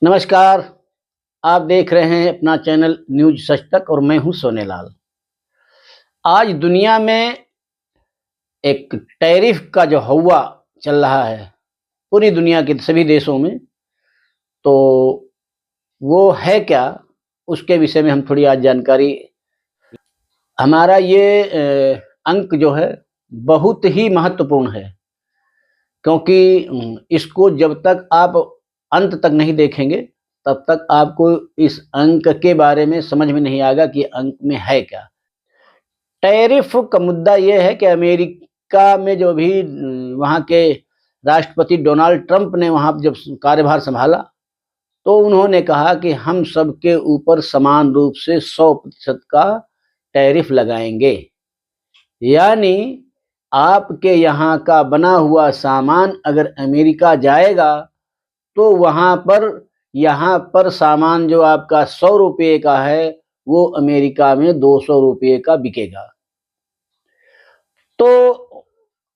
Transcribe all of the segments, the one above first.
नमस्कार। आप देख रहे हैं अपना चैनल न्यूज सच तक और मैं हूं सोनेलाल। आज दुनिया में एक टैरिफ का जो हवा चल रहा है पूरी दुनिया के सभी देशों में, तो वो है क्या, उसके विषय में हम थोड़ी आज जानकारी। हमारा ये अंक जो है बहुत ही महत्वपूर्ण है, क्योंकि इसको जब तक आप अंत तक नहीं देखेंगे तब तक आपको इस अंक के बारे में समझ में नहीं आएगा कि अंक में है क्या। टैरिफ का मुद्दा यह है कि अमेरिका में जो भी वहाँ के राष्ट्रपति डोनाल्ड ट्रंप ने वहाँ जब कार्यभार संभाला तो उन्होंने कहा कि हम सबके ऊपर समान रूप से 100% का टैरिफ लगाएंगे। यानी आपके यहाँ का बना हुआ सामान अगर अमेरिका जाएगा तो वहाँ पर सामान जो आपका 100 रुपये का है वो अमेरिका में 200 रुपये का बिकेगा। तो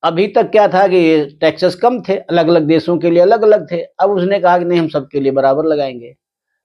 अभी तक क्या था कि ये टैक्सेस कम थे, अलग अलग देशों के लिए अलग अलग थे। अब उसने कहा कि नहीं, हम सबके लिए बराबर लगाएंगे।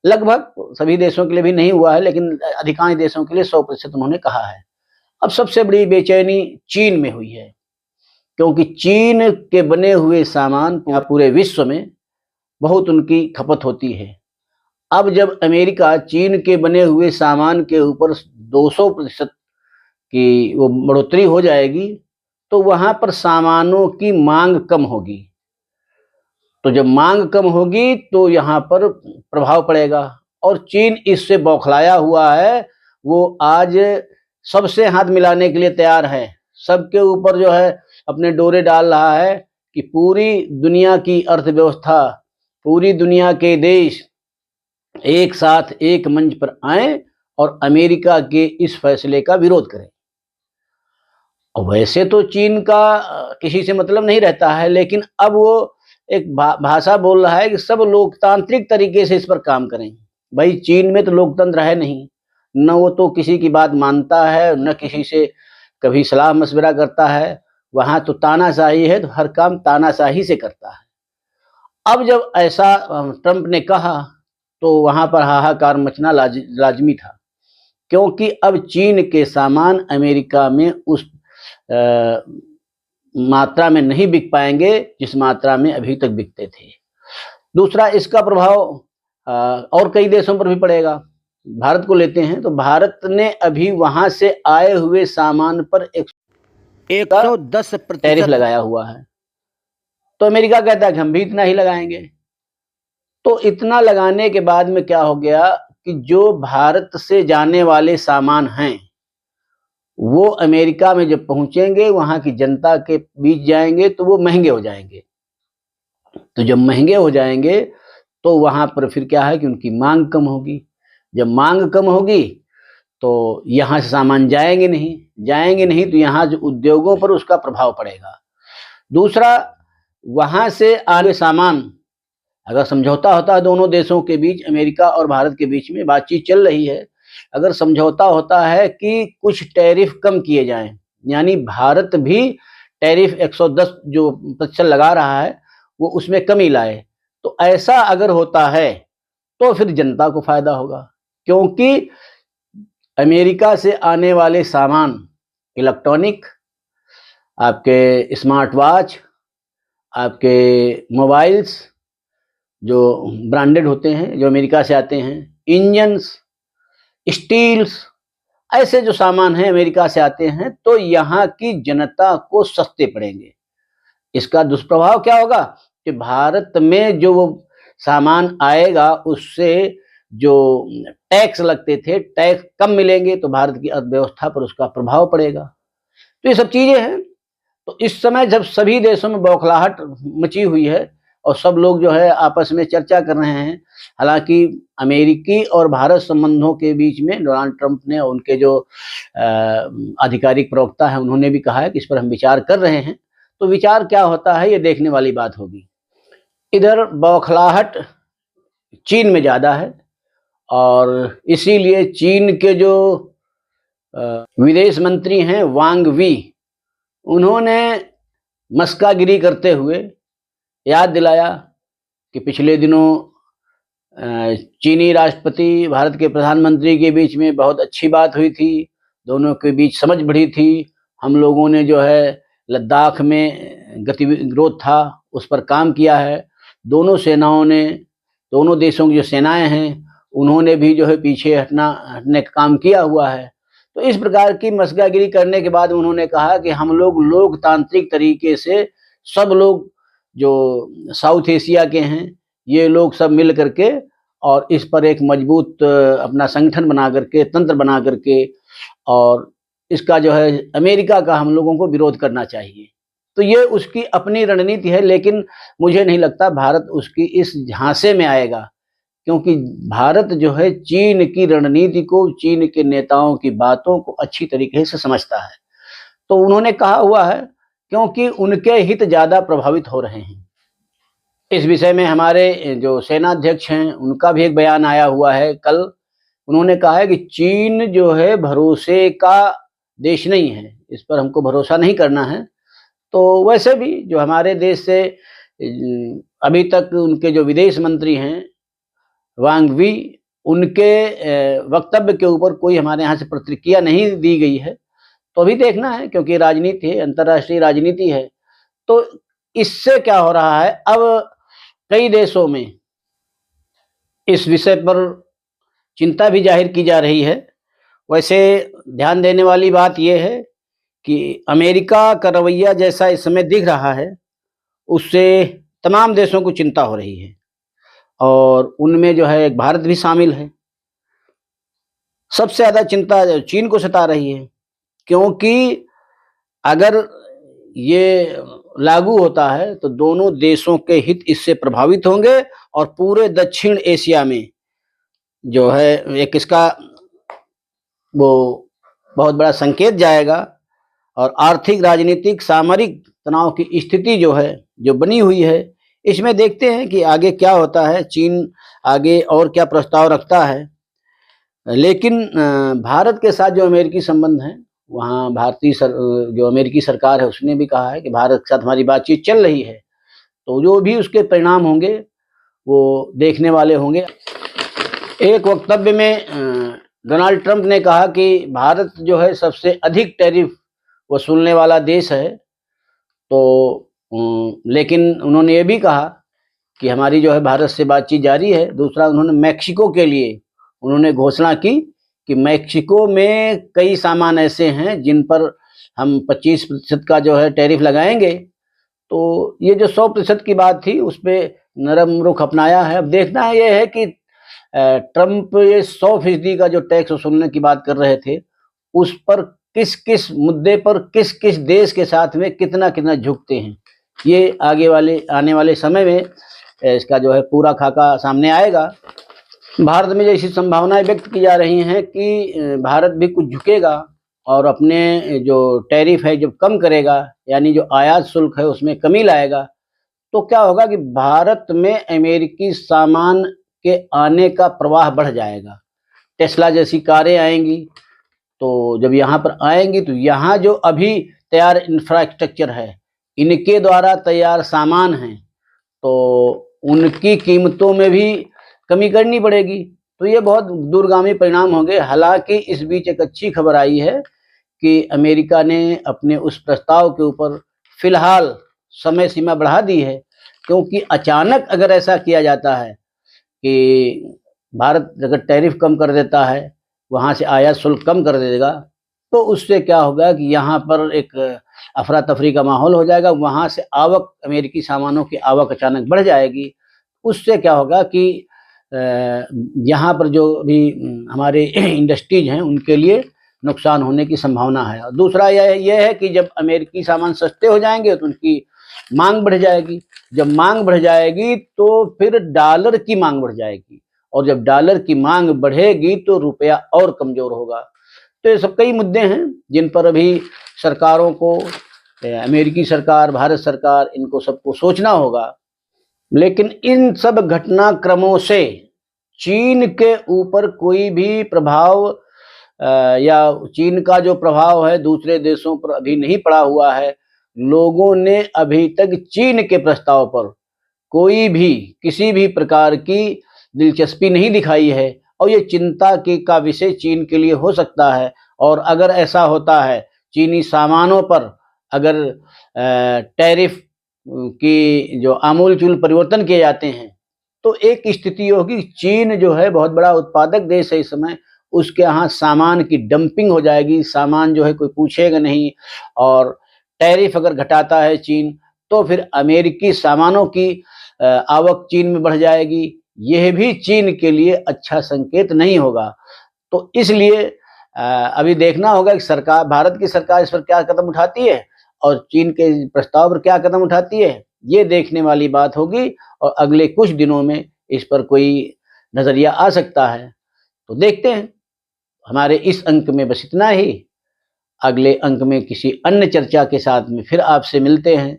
लगभग सभी देशों के लिए भी नहीं हुआ है, लेकिन अधिकांश देशों के लिए 100% उन्होंने कहा है। अब सबसे बड़ी बेचैनी चीन में हुई है, क्योंकि चीन के बने हुए सामान पूरे विश्व में बहुत उनकी खपत होती है। अब जब अमेरिका चीन के बने हुए सामान के ऊपर 200% की वो बढ़ोतरी हो जाएगी तो वहां पर सामानों की मांग कम होगी। तो जब मांग कम होगी तो यहाँ पर प्रभाव पड़ेगा, और चीन इससे बौखलाया हुआ है। वो आज सबसे हाथ मिलाने के लिए तैयार है, सबके ऊपर जो है अपने डोरे डाल रहा है कि पूरी दुनिया की अर्थव्यवस्था, पूरी दुनिया के देश एक साथ एक मंच पर आए और अमेरिका के इस फैसले का विरोध करें। वैसे तो चीन का किसी से मतलब नहीं रहता है, लेकिन अब वो एक भाषा बोल रहा है कि सब लोकतांत्रिक तरीके से इस पर काम करें। भाई, चीन में तो लोकतंत्र है नहीं, न वो तो किसी की बात मानता है, न किसी से कभी सलाह मशविरा करता है। वहां तो तानाशाही है, तो हर काम तानाशाही से करता है। अब जब ऐसा ट्रंप ने कहा तो वहां पर हाहाकार मचना लाजमी था, क्योंकि अब चीन के सामान अमेरिका में उस मात्रा में नहीं बिक पाएंगे जिस मात्रा में अभी तक बिकते थे। दूसरा, इसका प्रभाव और कई देशों पर भी पड़ेगा। भारत को लेते हैं तो भारत ने अभी वहां से आए हुए सामान पर 110% टैरिफ लगाया हुआ है। तो अमेरिका कहता है कि हम भी इतना ही लगाएंगे। तो इतना लगाने के बाद में क्या हो गया कि जो भारत से जाने वाले सामान हैं वो अमेरिका में जब पहुंचेंगे, वहां की जनता के बीच जाएंगे तो वो महंगे हो जाएंगे। तो जब महंगे हो जाएंगे तो वहां पर फिर क्या है कि उनकी मांग कम होगी। जब मांग कम होगी तो यहाँ से सामान जाएंगे नहीं तो यहाँ जो उद्योगों पर उसका प्रभाव पड़ेगा। दूसरा, वहां से आगे सामान अगर समझौता होता है दोनों देशों के बीच, अमेरिका और भारत के बीच में बातचीत चल रही है, अगर समझौता होता है कि कुछ टैरिफ कम किए जाएं, यानी भारत भी टैरिफ 110 जो प्रतिशत लगा रहा है वो उसमें कमी लाए, तो ऐसा अगर होता है तो फिर जनता को फायदा होगा। क्योंकि अमेरिका से आने वाले सामान, इलेक्ट्रॉनिक, आपके स्मार्ट वॉच, आपके मोबाइल्स जो ब्रांडेड होते हैं, जो अमेरिका से आते हैं, इंजन्स, स्टील्स, ऐसे जो सामान हैं अमेरिका से आते हैं, तो यहाँ की जनता को सस्ते पड़ेंगे। इसका दुष्प्रभाव क्या होगा कि भारत में जो वो सामान आएगा उससे जो टैक्स लगते थे, टैक्स कम मिलेंगे, तो भारत की अर्थव्यवस्था पर उसका प्रभाव पड़ेगा। तो ये सब चीजें हैं। तो इस समय जब सभी देशों में बौखलाहट मची हुई है और सब लोग जो है आपस में चर्चा कर रहे हैं, हालांकि अमेरिकी और भारत संबंधों के बीच में डोनाल्ड ट्रंप ने, उनके जो आधिकारिक प्रवक्ता है, उन्होंने भी कहा है कि इस पर हम विचार कर रहे हैं। तो विचार क्या होता है ये देखने वाली बात होगी। इधर बौखलाहट चीन में ज्यादा है और इसीलिए चीन के जो विदेश मंत्री हैं वांग वी, उन्होंने मस्कागिरी करते हुए याद दिलाया कि पिछले दिनों चीनी राष्ट्रपति भारत के प्रधानमंत्री के बीच में बहुत अच्छी बात हुई थी, दोनों के बीच समझ बढ़ी थी। हम लोगों ने जो है लद्दाख में विरोध था उस पर काम किया है। दोनों सेनाओं ने, दोनों देशों की जो सेनाएं हैं उन्होंने भी जो है पीछे हटने का काम किया हुआ है। तो इस प्रकार की मस्कागिरी करने के बाद उन्होंने कहा कि हम लोग लोकतांत्रिक तरीके से सब लोग जो साउथ एशिया के हैं ये लोग सब मिल करके और इस पर एक मजबूत अपना संगठन बना करके, तंत्र बना करके, और इसका जो है अमेरिका का हम लोगों को विरोध करना चाहिए। तो ये उसकी अपनी रणनीति है, लेकिन मुझे नहीं लगता भारत उसकी इस झांसे में आएगा, क्योंकि भारत जो है चीन की रणनीति को, चीन के नेताओं की बातों को अच्छी तरीके से समझता है। तो उन्होंने कहा हुआ है क्योंकि उनके हित ज़्यादा प्रभावित हो रहे हैं। इस विषय में हमारे जो सेनाध्यक्ष हैं उनका भी एक बयान आया हुआ है कल। उन्होंने कहा है कि चीन जो है भरोसे का देश नहीं है, इस पर हमको भरोसा नहीं करना है। तो वैसे भी जो हमारे देश से अभी तक उनके जो विदेश मंत्री हैं वांग वी, उनके वक्तव्य के ऊपर कोई हमारे यहाँ से प्रतिक्रिया नहीं दी गई है। तो अभी देखना है, क्योंकि राजनीति है, अंतर्राष्ट्रीय राजनीति है। तो इससे क्या हो रहा है, अब कई देशों में इस विषय पर चिंता भी जाहिर की जा रही है। वैसे ध्यान देने वाली बात यह है कि अमेरिका का रवैया जैसा इस समय दिख रहा है, उससे तमाम देशों को चिंता हो रही है, और उनमें जो है भारत भी शामिल है। सबसे ज़्यादा चिंता चीन को सता रही है, क्योंकि अगर ये लागू होता है तो दोनों देशों के हित इससे प्रभावित होंगे, और पूरे दक्षिण एशिया में जो है एक इसका वो बहुत बड़ा संकेत जाएगा, और आर्थिक, राजनीतिक, सामरिक तनाव की स्थिति जो है, जो बनी हुई है, इसमें देखते हैं कि आगे क्या होता है, चीन आगे और क्या प्रस्ताव रखता है। लेकिन भारत के साथ जो अमेरिकी संबंध हैं, वहाँ जो अमेरिकी सरकार है उसने भी कहा है कि भारत के साथ हमारी बातचीत चल रही है। तो जो भी उसके परिणाम होंगे वो देखने वाले होंगे। एक वक्तव्य में डोनाल्ड ट्रंप ने कहा कि भारत जो है सबसे अधिक टैरिफ वसूलने वाला देश है। तो लेकिन उन्होंने ये भी कहा कि हमारी जो है भारत से बातचीत जारी है। दूसरा, उन्होंने मैक्सिको के लिए उन्होंने घोषणा की कि मैक्सिको में कई सामान ऐसे हैं जिन पर हम 25% का जो है टैरिफ लगाएंगे। तो ये जो 100% की बात थी उस पर नरम रुख अपनाया है। अब देखना है ये है कि ट्रंप ये 100% का जो टैक्स वसूलने की बात कर रहे थे, उस पर किस किस मुद्दे पर किस किस देश के साथ में कितना कितना झुकते हैं, ये आने वाले समय में इसका जो है पूरा खाका सामने आएगा। भारत में जैसी संभावनाएं व्यक्त की जा रही हैं कि भारत भी कुछ झुकेगा और अपने जो टैरिफ है जब कम करेगा, यानी जो आयात शुल्क है उसमें कमी लाएगा, तो क्या होगा कि भारत में अमेरिकी सामान के आने का प्रवाह बढ़ जाएगा। टेस्ला जैसी कारें आएंगी, तो जब यहाँ पर आएंगी तो यहाँ जो अभी तैयार इंफ्रास्ट्रक्चर है, इनके द्वारा तैयार सामान हैं, तो उनकी कीमतों में भी कमी करनी पड़ेगी। तो ये बहुत दूरगामी परिणाम होंगे। हालांकि इस बीच एक अच्छी खबर आई है कि अमेरिका ने अपने उस प्रस्ताव के ऊपर फिलहाल समय सीमा बढ़ा दी है, क्योंकि अचानक अगर ऐसा किया जाता है कि भारत अगर टैरिफ कम कर देता है, वहाँ से आयात शुल्क कम कर देगा, तो उससे क्या होगा कि यहाँ पर एक अफरा तफरी का माहौल हो जाएगा। वहाँ से आवक, अमेरिकी सामानों की आवक अचानक बढ़ जाएगी। उससे क्या होगा कि यहाँ पर जो भी हमारे इंडस्ट्रीज हैं उनके लिए नुकसान होने की संभावना है। और दूसरा यह है कि जब अमेरिकी सामान सस्ते हो जाएंगे तो उनकी मांग बढ़ जाएगी। जब मांग बढ़ जाएगी तो फिर डॉलर की मांग बढ़ जाएगी, और जब डॉलर की मांग बढ़ेगी तो रुपया और कमजोर होगा। तो ये सब कई मुद्दे हैं जिन पर अभी सरकारों को, अमेरिकी सरकार, भारत सरकार, इनको सबको सोचना होगा। लेकिन इन सब घटनाक्रमों से चीन के ऊपर कोई भी प्रभाव या चीन का जो प्रभाव है दूसरे देशों पर अभी नहीं पड़ा हुआ है। लोगों ने अभी तक चीन के प्रस्ताव पर कोई भी, किसी भी प्रकार की दिलचस्पी नहीं दिखाई है और ये चिंता का विषय चीन के लिए हो सकता है। और अगर ऐसा होता है, चीनी सामानों पर अगर टैरिफ की जो आमूल-चूल परिवर्तन किए जाते हैं, तो एक स्थिति होगी, चीन जो है बहुत बड़ा उत्पादक देश है इस समय, उसके यहाँ सामान की डंपिंग हो जाएगी, सामान जो है कोई पूछेगा नहीं। और टैरिफ अगर घटाता है चीन, तो फिर अमेरिकी सामानों की आवक चीन में बढ़ जाएगी। यह भी चीन के लिए अच्छा संकेत नहीं होगा। तो इसलिए अभी देखना होगा कि सरकार, भारत की सरकार इस पर क्या कदम उठाती है और चीन के प्रस्ताव पर क्या कदम उठाती है, ये देखने वाली बात होगी। और अगले कुछ दिनों में इस पर कोई नज़रिया आ सकता है, तो देखते हैं। हमारे इस अंक में बस इतना ही। अगले अंक में किसी अन्य चर्चा के साथ में फिर आपसे मिलते हैं।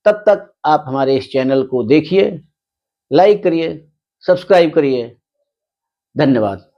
तब तक आप हमारे इस चैनल को देखिए, लाइक करिए, सब्सक्राइब करिए। धन्यवाद।